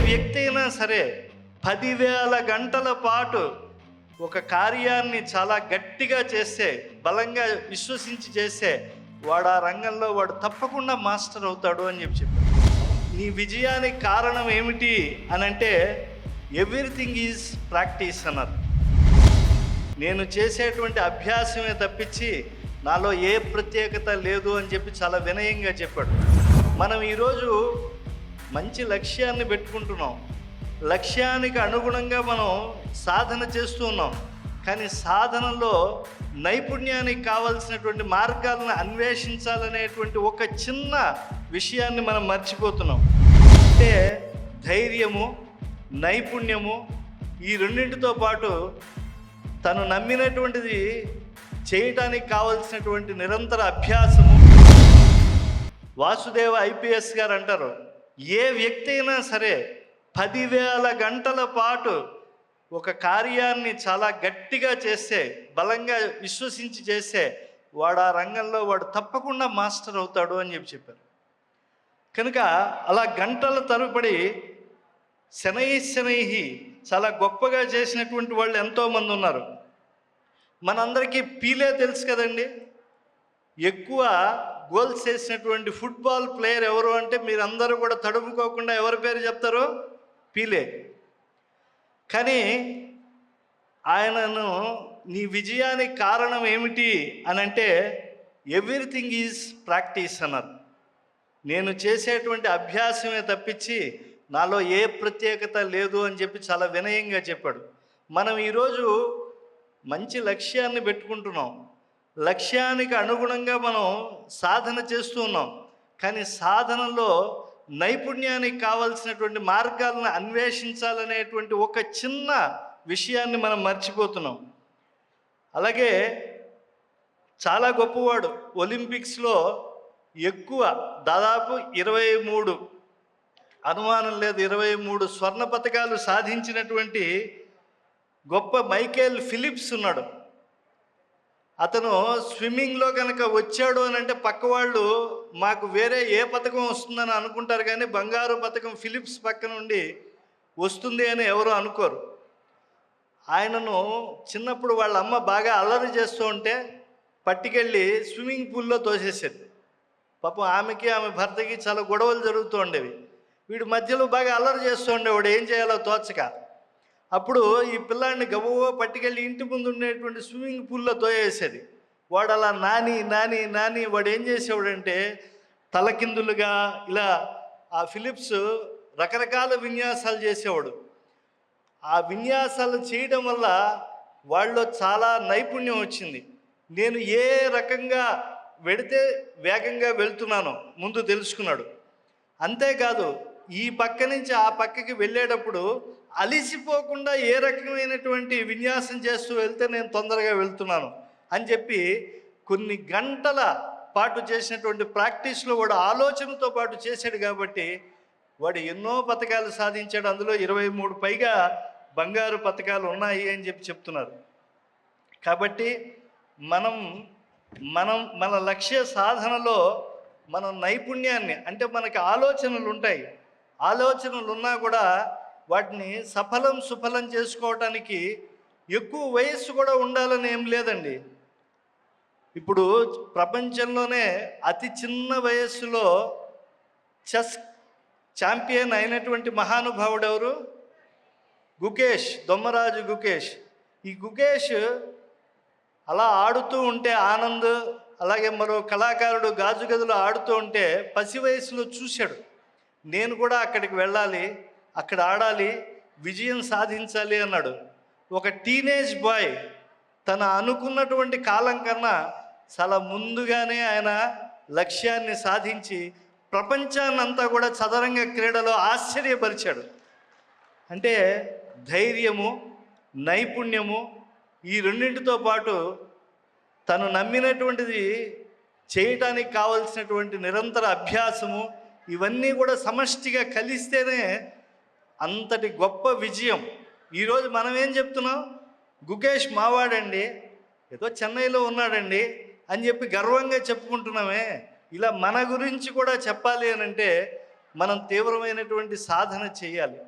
వ్యక్తి అయినా సరే 10,000 గంటల పాటు ఒక కార్యాన్ని చాలా గట్టిగా చేస్తే, బలంగా విశ్వసించి చేస్తే, వాడు ఆ రంగంలో వాడు తప్పకుండా మాస్టర్ అవుతాడు అని చెప్పారు. నీ విజయానికి కారణం ఏమిటి అని అంటే ఎవ్రీథింగ్ ఈజ్ ప్రాక్టీస్ అన్నారు. నేను చేసేటువంటి అభ్యాసమే తప్పించి నాలో ఏ ప్రత్యేకత లేదు అని చెప్పి చాలా వినయంగా చెప్పాడు. మనం ఈరోజు మంచి లక్ష్యాన్ని పెట్టుకుంటున్నాం, లక్ష్యానికి అనుగుణంగా మనం సాధన చేస్తూ ఉన్నాం. కానీ సాధనలో నైపుణ్యానికి కావాల్సినటువంటి మార్గాలను అన్వేషించాలనేటువంటి ఒక చిన్న విషయాన్ని మనం మర్చిపోతున్నాం. అంటే ధైర్యము, నైపుణ్యము, ఈ రెండింటితో పాటు తను నమ్మినటువంటిది చేయటానికి కావలసినటువంటి నిరంతర అభ్యాసము. వాసుదేవ ఐపీఎస్ గారు అంటారు, ఏ వ్యక్తి అయినా సరే 10,000 గంటల పాటు ఒక కార్యాన్ని చాలా గట్టిగా చేస్తే, బలంగా విశ్వసించి చేస్తే, వాడు ఆ రంగంలో వాడు తప్పకుండా మాస్టర్ అవుతాడు అని చెప్పారు. కనుక అలా గంటల తరబడి శనై చాలా గొప్పగా చేసినటువంటి వాళ్ళు ఎంతోమంది ఉన్నారు. మనందరికీ పీలే తెలుసు కదండి. ఎక్కువ గోల్స్ చేసినటువంటి ఫుట్బాల్ ప్లేయర్ ఎవరు అంటే మీరందరూ కూడా తడుముకోకుండా ఎవరి పేరు చెప్తారు? పీలే. కానీ ఆయనను నీ విజయానికి కారణం ఏమిటి అని అంటే ఎవ్రీథింగ్ ఈజ్ ప్రాక్టీస్ అన్నారు. నేను చేసేటువంటి అభ్యాసమే తప్పించి నాలో ఏ ప్రత్యేకత లేదు అని చెప్పి చాలా వినయంగా చెప్పాడు. మనం ఈరోజు మంచి లక్ష్యాన్ని పెట్టుకుంటున్నాం, లక్ష్యానికి అనుగుణంగా మనం సాధన చేస్తూ ఉన్నాం. కానీ సాధనలో నైపుణ్యానికి కావాల్సినటువంటి మార్గాలను అన్వేషించాలనేటువంటి ఒక చిన్న విషయాన్ని మనం మర్చిపోతున్నాం. అలాగే చాలా గొప్పవాడు, ఒలింపిక్స్లో ఎక్కువ దాదాపు 23, అనుమానం లేదు 23 స్వర్ణ పతకాలు సాధించినటువంటి గొప్ప మైకేల్ ఫిలిప్స్ ఉన్నాడు. అతను స్విమ్మింగ్లో కనుక వచ్చాడు అని అంటే పక్క వాళ్ళు మాకు వేరే ఏ పథకం వస్తుందని అనుకుంటారు, కానీ బంగారు పథకం ఫిలిప్స్ పక్క నుండి వస్తుంది అని ఎవరు అనుకోరు. ఆయనను చిన్నప్పుడు వాళ్ళ అమ్మ బాగా అల్లరి చేస్తూ ఉంటే పట్టుకెళ్ళి స్విమ్మింగ్ పూల్లో తోసేసేది. పాపం ఆమెకి ఆమె భర్తకి చాలా గొడవలు జరుగుతూ ఉండేవి. వీడు మధ్యలో బాగా అల్లరి చేస్తూ ఉండేవాడు, ఏం చేయాలో తోచక. అప్పుడు ఈ పిల్లాడిని గబువ పట్టుకెళ్ళి ఇంటి ముందు ఉండేటువంటి స్విమ్మింగ్ పూల్లో తోయేసేది. వాడు అలా నాని వాడు ఏం చేసేవాడంటే తలకిందులుగా ఇలా ఆ ఫిలిప్స్ రకరకాల విన్యాసాలు చేసేవాడు. ఆ విన్యాసాలు చేయడం వల్ల వాళ్ళలో చాలా నైపుణ్యం వచ్చింది. నేను ఏ రకంగా వెడితే వేగంగా వెళ్తున్నానో ముందు తెలుసుకున్నాడు. అంతేకాదు ఈ పక్క నుంచి ఆ పక్కకి వెళ్ళేటప్పుడు అలిసిపోకుండా ఏ రకమైనటువంటి విన్యాసం చేస్తూ వెళ్తే నేను తొందరగా వెళ్తున్నాను అని చెప్పి కొన్ని గంటల పాటు చేసినటువంటి ప్రాక్టీస్లో వాడు ఆలోచనతో పాటు చేశాడు. కాబట్టి వాడు ఎన్నో పథకాలు సాధించాడు. అందులో 23 పైగా బంగారు పథకాలు ఉన్నాయి అని చెప్తున్నారు. కాబట్టి మన లక్ష్య సాధనలో మన నైపుణ్యాన్ని, అంటే మనకి ఆలోచనలు ఉంటాయి, ఆలోచనలు ఉన్నా కూడా వాటిని సుఫలం చేసుకోవటానికి ఎక్కువ వయస్సు కూడా ఉండాలని ఏం లేదండి. ఇప్పుడు ప్రపంచంలోనే అతి చిన్న వయస్సులో చెస్ ఛాంపియన్ అయినటువంటి మహానుభావుడు ఎవరు? గుకేష్, దొమ్మరాజు గుకేష్. ఈ గుకేష్ అలా ఆడుతూ ఉంటే ఆనంద్, అలాగే మరో కళాకారుడు గాజు గదిలో ఆడుతూ ఉంటే పసి వయసులో చూశాడు, నేను కూడా అక్కడికి వెళ్ళాలి, అక్కడ ఆడాలి, విజయం సాధించాలి అన్నాడు. ఒక టీనేజ్ బాయ్ తన అనుకున్నటువంటి కాలం కన్నా చాలా ముందుగానే ఆయన లక్ష్యాన్ని సాధించి ప్రపంచాన్నంతా కూడా చదరంగ క్రీడలో ఆశ్చర్యపరిచాడు. అంటే ధైర్యము, నైపుణ్యము, ఈ రెండింటితో పాటు తను నమ్మినటువంటిది చేయటానికి కావలసినటువంటి నిరంతర అభ్యాసము, ఇవన్నీ కూడా సమష్టిగా కలిస్తేనే అంతటి గొప్ప విజయం. ఈరోజు మనం ఏం చెప్తున్నాం? గుకేష్ మావాడండి, ఏదో చెన్నైలో ఉన్నాడండి అని చెప్పి గర్వంగా చెప్పుకుంటున్నామే. ఇలా మన గురించి కూడా చెప్పాలి అని అంటే మనం తీవ్రమైనటువంటి సాధన చేయాలి.